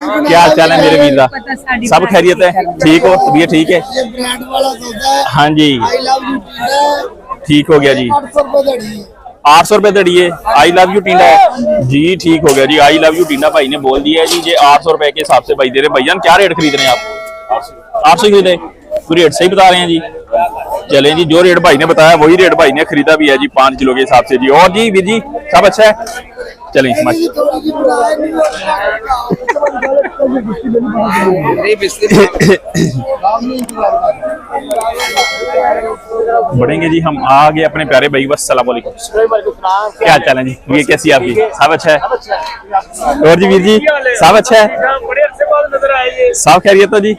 क्या हाल चाल है मेरे वीर का? सब खैरियत है? ठीक हो? तबीयत ठीक है? हाँ जी, ठीक हो गया जी। 800 रुपए दड़ी है। आई लव यू टीना है जी। ठीक हो गया जी। आई लव यू टीना भाई ने बोल दिया है जी। ये 800 रुपए के हिसाब से भाई दे रहे। भैया क्या रेट खरीद रहे हैं आप? 800 खरीदे तो रेट सही बता रहे हैं जी। चलें जी, जो रेट भाई ने बताया वही रेट भाई ने खरीदा भी है जी 5 किलो के हिसाब से जी। और जी वीर जी सब अच्छा है? चलें बढ़ेंगे जी। हम आ गए अपने प्यारे भाई। अस्सलाम वालेकुम। क्या चाल है जी? ये कैसी आपकी? सब अच्छा है? और जी वीर जी सब अच्छा है? सब खैरियत है जी?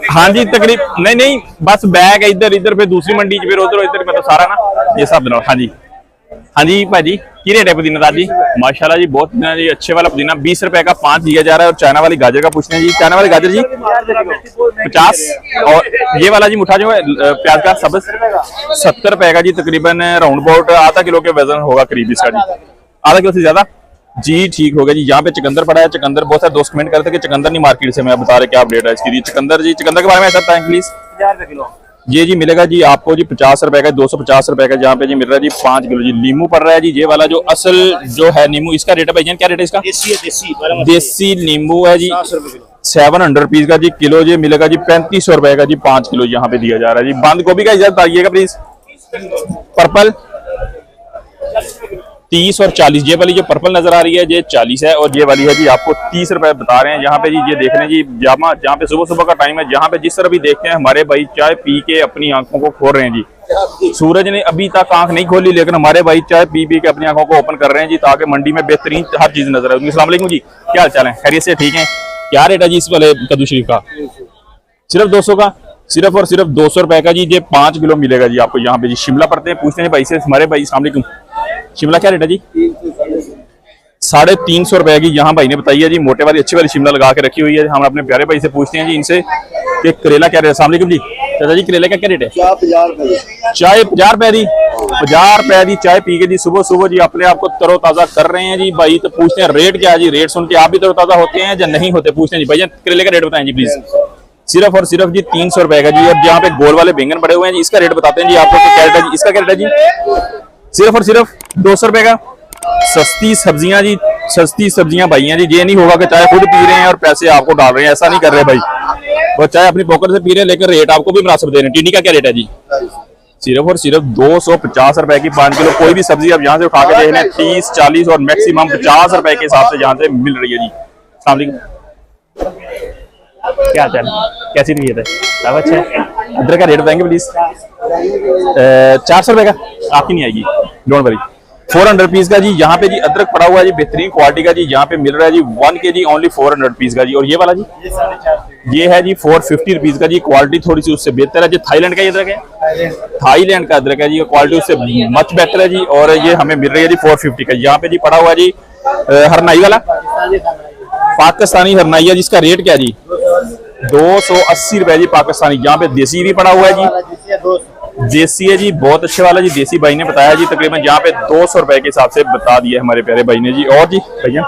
हाँ जी तकरीब नहीं बस बैग है इधर इधर, फिर दूसरी मंडी फिर उधर इधर, मतलब सारा ना ये सब। हाँ जी हाँ जी भाजी की रेट है पुदीना दाद जी? माशाल्लाह जी बहुत जी अच्छे वाला पुदीना 20 रुपए का 5 दिया जा रहा है। और चाइना वाली गाजर का पूछते हैं जी। चाइना वाली गाजर जी 50। और ये वाला जी मुठा जो है प्याज का सब्ज 70 रुपए का जी। तकरीबन राउंड अबाउट आधा किलो के वजन होगा करीब इसका जी। आधा किलो से ज्यादा जी। ठीक हो गया जी। यहाँ पे चकंदर पड़ा है। चकंदर बहुत सारे दोस्त कमेंट करते हैं कि चकंदर नहीं मार्केट से, मैं बता रहे क्या रेट है इसकी। चकंदर जी, चकंदर के बारे में ऐसा बताएं प्लीज। 50 रुपए किलो ये जी मिलेगा जी आपको जी 50 रुपए का, 250 रुपए का जहाँ पे जी मिल रहा है जी 5 किलो जी। नींबू पड़ रहा है जी। ये वाला जो असल जो है नींबू, इसका रेट है भाईजान क्या रेट है इसका? देसी नींबू है जी 700 रुपीज का जी किलो। जी मिलेगा जी 3500 रुपए का जी 5 किलो यहाँ पे दिया जा रहा है जी। बंद गोभी का इजाजत आइएगा प्लीज। पर्पल 30 और 40। ये वाली जो पर्पल नजर आ रही है ये 40 है। और ये वाली है जी आपको 30 रुपए बता रहे हैं यहाँ पे जी। ये देख रहे हैं जी जहाँ पे सुबह सुबह का टाइम है, जहाँ पे जिस तरह भी देखते हैं हमारे भाई चाय पी के अपनी आंखों को खोल रहे हैं जी। सूरज ने अभी तक आंख नहीं खोली लेकिन हमारे भाई चाय पी पी के अपनी आंखों को ओपन कर रहे हैं जी, ताकि मंडी में बेहतरीन हर चीज नजर आए। अस्सलाम वालेकुम जी, क्या हाल चाल है? खैरियत से? ठीक है। क्या रेट है जी इस वाले कद्दू शरीफ का? सिर्फ 200 का, सिर्फ और सिर्फ 200 रुपए का जी। ये 5 किलो मिलेगा जी आपको यहाँ पे जी। शिमला पड़ते हैं, पूछते हैं भाई से हमारे भाई। अस्सलाम वालेकुम। शिमला क्या रेट है जी? 350 रुपए की यहाँ भाई ने बताई है जी। मोटे वाली अच्छी वाली शिमला लगा के रखी हुई है। हम अपने प्यारे भाई से पूछते हैं जी इनसे कि करेला क्या रेट है। अस्सलाम वालेकुम जी। चाचा जी करेले का क्या रेट है? चाय 50 रुपए दी। 50 रुपए दी चाय पी के जी सुबह सुबह जी अपने आप को तरोताजा कर रहे हैं जी भाई। तो पूछते हैं रेट क्या है जी? रेट सुन के आप भी तरोताजा होते हैं या नहीं होते? पूछते हैं जी भैया करेले का रेट बताएं जी प्लीज। सिर्फ और सिर्फ जी 300 रुपए का जी। अब जहाँ पे गोल वाले बैंगन पड़े हुए हैं जी इसका रेट बताते हैं जी आपको क्या रेट है जी? इसका क्या रेट है जी? सिर्फ और सिर्फ 200 रुपए का। सस्ती सब्जियां जी, सस्ती सब्जियां भाई हैं जी। ये नहीं होगा कि चाय खुद पी रहे हैं और पैसे आपको डाल रहे हैं, ऐसा नहीं कर रहे भाई। वो चाय अपनी पॉकेट से पी रहे हैं लेकिन रेट आपको भी मुनासिब दे रहे हैं। टीनी का क्या रेट है जी? सिर्फ और सिर्फ 250 रुपए की 5 किलो। कोई भी सब्जी आप यहाँ से उठा के देख लें 30, 40 और मैक्सिमम 50 रुपए के हिसाब से यहाँ से मिल रही है जी। अस्सलाम वालेकुम। क्या चल कैसी नीयत है? सब अच्छा है? अदरक का रेट बताएंगे प्लीज। 400 रुपए का आपकी नहीं आएगी, डोंट वरी। 400 रुपीज का जी यहाँ पे जी अदरक पड़ा हुआ है जी, बेहतरीन क्वालिटी का जी। यहाँ पे मिल रहा है जी 1 kg ओनली 400 रुपीज का जी। और ये वाला जी ये है जी 450 रुपीज का जी। क्वालिटी थोड़ी सी उससे बेहतर है जी। थाईलैंड का अदरक है, थाईलैंड का अदरक है जी। क्वालिटी उससे मच बेहतर है जी। और ये हमें मिल रही है जी 450 का। यहाँ पे जी पड़ा हुआ है जी हरनाई वाला, पाकिस्तानी हरनाई है जिसका रेट क्या जी? 280 रुपए जी पाकिस्तानी। यहाँ पे देसी भी पड़ा हुआ है जी। देसी है जी बहुत अच्छे वाला जी। देसी भाई ने बताया जी तकरीबन यहाँ पे 200 रुपए के हिसाब से बता दिया हमारे प्यारे भाई ने जी। और जी भैया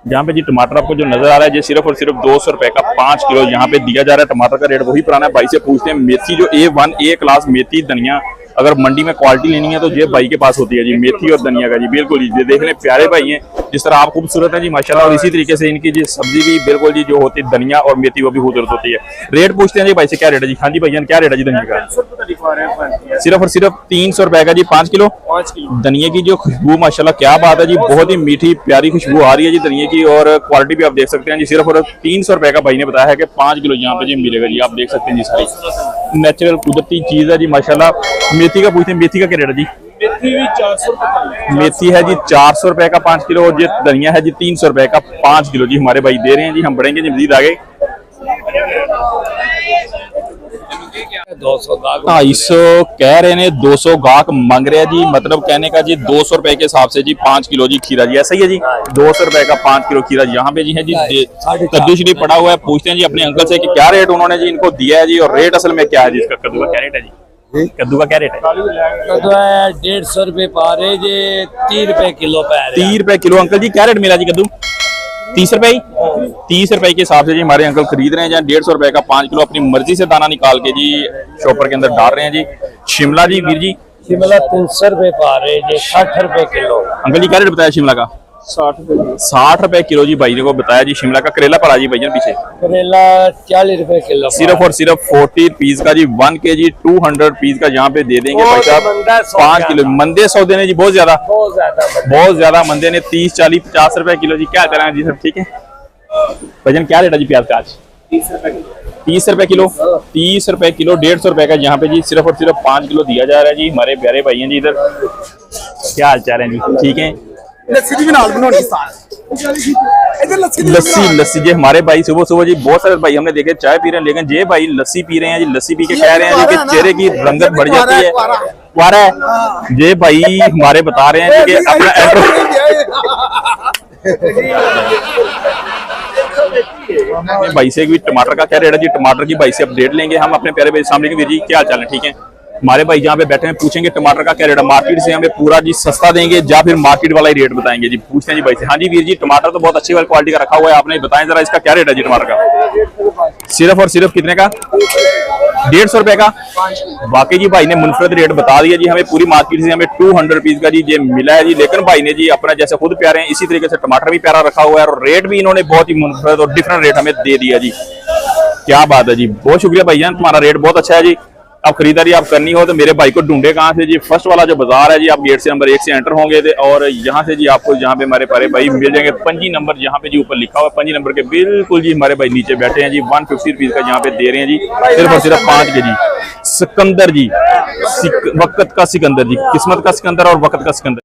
यहाँ पे जी टमाटर आपको जो नजर आ रहा है जी सिर्फ और सिर्फ 200 रुपए का 5 किलो यहाँ पे दिया जा रहा है। टमाटर का रेट वही पुराना है। भाई से पूछते हैं मेथी जो A1 A क्लास मेथी धनिया अगर मंडी में क्वालिटी लेनी है तो ये भाई के पास होती है जी, मेथी और धनिया का जी। बिल्कुल जी देख लें प्यारे भाई हैं जिस तरह आप खूबसूरत है जी माशाल्लाह। और इसी तरीके से इनकी जी सब्जी भी बिल्कुल जी जो होती है धनिया और मेथी वो भी खूबसूरत होती है। रेट पूछते हैं जी भाई से क्या रेट है जी? हाँ जी भैया क्या रेट है जी धनिया का? सिर्फ और सिर्फ 300 रुपए का जी 5 किलो। धनिया की जो खुशबू माशाल्लाह क्या बात है जी, बहुत ही मीठी प्यारी खुशबू आ रही है जी धनिया की। और क्वालिटी भी आप देख सकते हैं जी। सिर्फ और 300 रुपए का भाई ने बताया है कि 5 किलो यहाँ पे जी मिलेगा जी। आप देख सकते हैं जी सारी नेचुरल कुदरती चीज है जी माशाल्लाह। मेथी का पूछते हैं मेथी का क्या रेट है जी? मेथी भी 400 मेथी है जी 400 रुपए का 5 किलो। और ये धनिया है जी 300 रुपए का 5 किलो जी हमारे भाई दे रहे हैं जी। हम बढ़ेंगे जी मजीद आगे। 250 कह रहे हैं, 200 गाहक मांग रहे हैं जी। मतलब कहने का जी 200 रुपए के हिसाब से जी 5 किलो जी खीरा जी। ऐसा ही है जी 200 रुपए का 5 किलो खीरा यहाँ पे जी है जी। कद्दू शरीफ पड़ा हुआ है। पूछते हैं जी अपने अंकल से कि क्या रेट उन्होंने जी इनको दिया है जी और रेट असल में क्या है जी इसका? कद्दू का क्या रेट है जी? कद्दू का क्या रेट है? कद्दू है 150 रुपए पा रहे जे, 30 रुपए किलो पा रहे। 30 रुपए किलो। अंकल जी क्या रेट मिला जी कद्दू? 30 रुपए ही? 30 रुपए के हिसाब से जी हमारे अंकल खरीद रहे हैं। जहाँ 150 रुपए का 5 किलो अपनी मर्जी से दाना निकाल के जी शॉपर के अंदर डाल रहे हैं जी। शिमला जी वीर जी? शिमला 300 रुपए पा रहे जे, 60 रुपए किलो। अंकल जी क्या रेट बताया शिमला का? 60 रुपए किलो जी भाई ने को बताया जी शिमला का। करेला पड़ा जी भैया पीछे? करेला 40 रुपए किलो। सिर्फ और सिर्फ 40 रुपीज का जी 1 kg 200 रुपीज का यहाँ पे दे देंगे भाई साहब। 5 किलो मंदे सौदे ने जी, बहुत ज्यादा मंदे ने। 30 40 50 रुपए किलो जी। क्या करें जी सब ठीक है। भजन क्या रेट है जी प्याज का आज? 30 रुपए किलो। 30 रुपए किलो 150 रुपए का यहाँ पे जी सिर्फ और सिर्फ 5 किलो दिया जा रहा है जी। हमारे प्यारे भाई हैं जी इधर। क्या हाल चाल है जी? ठीक है। लस्सी जी हमारे भाई सुबह सुबह जी बहुत सारे भाई हमने देखे चाय पी रहे हैं, लेकिन ये भाई लस्सी पी रहे हैं जी। लस्सी पी के कह रहे हैं जी कि चेहरे की रंगत बढ़ जाती है। वारा है ये भाई हमारे बता रहे हैं जी कि अपना भाई से भी टमाटर का क्या रेट है जी? टमाटर की भाई से अपडेट लेंगे हम अपने प्यारे भाई सामने के। वीर जी क्या चाल है? ठीक है। हमारे भाई जहाँ पे बैठे हैं पूछेंगे टमाटर का क्या रेट है। मार्केट से हमें पूरा जी सस्ता देंगे या फिर मार्केट वाला ही रेट बताएंगे जी? पूछते हैं जी भाई से। हाँ जी वीर जी टमाटर तो बहुत अच्छी वाली क्वालिटी का रखा हुआ है, आपने बताएं जरा इसका क्या रेट है जी टमाटर का? सिर्फ और सिर्फ कितने का? 150 रुपए का। बाकी जी भाई ने मुनफरद रेट बता दिया जी हमें। पूरी मार्केट से हमें 200 रुपीज का जी ये मिला है जी। लेकिन भाई ने जी अपना जैसे खुद प्यारे हैं इसी तरीके से टमाटर भी प्यारा रखा हुआ है और रेट भी इन्होंने बहुत ही मुनफरद और डिफरेंट रेट हमें दे दिया जी। क्या बात है जी, बहुत शुक्रिया भैया, तुम्हारा रेट बहुत अच्छा है जी। अब खरीदारी आप करनी हो तो मेरे भाई को ढूंढे कहाँ से जी? फर्स्ट वाला जो बाजार है जी, आप गेट से नंबर 1 से एंटर होंगे थे और यहाँ से जी आपको जहाँ पे हमारे प्यारे भाई मिल जाएंगे। पंजी नंबर जहाँ पे जी ऊपर लिखा हुआ है, पंजी नंबर के बिल्कुल जी हमारे भाई नीचे बैठे हैं जी। 150 रुपीज का यहाँ पे दे रहे हैं जी सिर्फ और सिर्फ 5 kg। सिकंदर जी, वक्त का सिकंदर जी, किस्मत का सिकंदर और वक्त का सिकंदर।